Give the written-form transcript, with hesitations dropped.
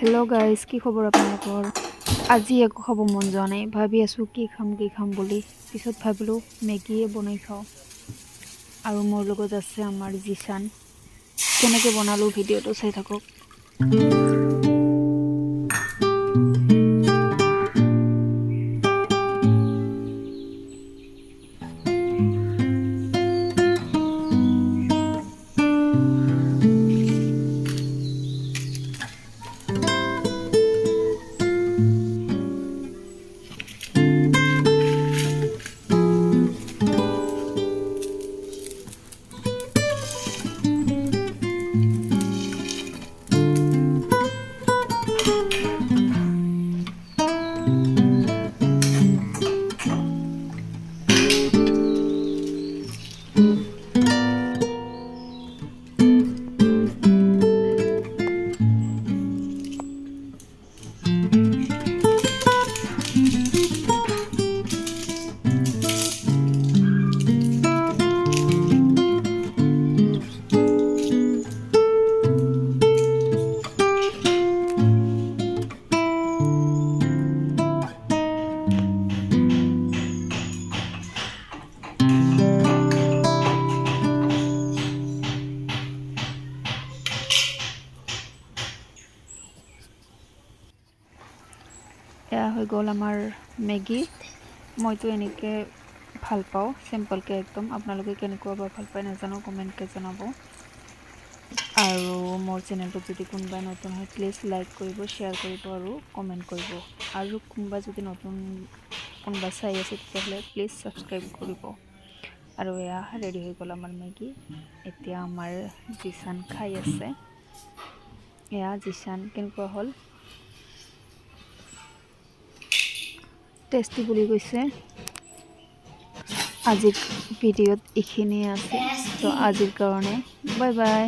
Hello' guys, কি খবৰ আপোনালোকৰ? আজি একো খাব মন যোৱা নাই, ভাবি আছোঁ কি খাম বুলি। পিছত ভাবিলোঁ মেগীয়ে বনাই খাওঁ। আৰু মোৰ লগত আছে আমাৰ জিচান। কেনেকৈ বনালোঁ ভিডিঅ'টো চাই থাকক। এয়া হৈ গ'ল আমাৰ মেগী। মইতো এনেকৈ ভাল পাওঁ, চিম্পলকৈ একদম। আপোনালোকে কেনেকুৱা বা ভাল পায় নাজানো, কমেণ্টকৈ জনাব। আৰু মোৰ চেনেলটোত যদি কোনোবাই নতুন হয় প্লিজ লাইক কৰিব, শ্বেয়াৰ কৰিব আৰু কমেণ্ট কৰিব। আৰু কোনোবা যদি নতুন কোনোবা চাই আছে তেতিয়াহ'লে প্লিজ ছাবস্ক্ৰাইব কৰিব। আৰু এয়া ৰেডি হৈ গ'ল আমাৰ মেগী। এতিয়া আমাৰ জিচান খাই আছে। এয়া জিচান কেনেকুৱা হ'ল, টেষ্টি বুলি কৈছে। আজিৰ ভিডিঅ'ত এইখিনিয়ে আছে। তো আজিৰ কাৰণে বাই বাই।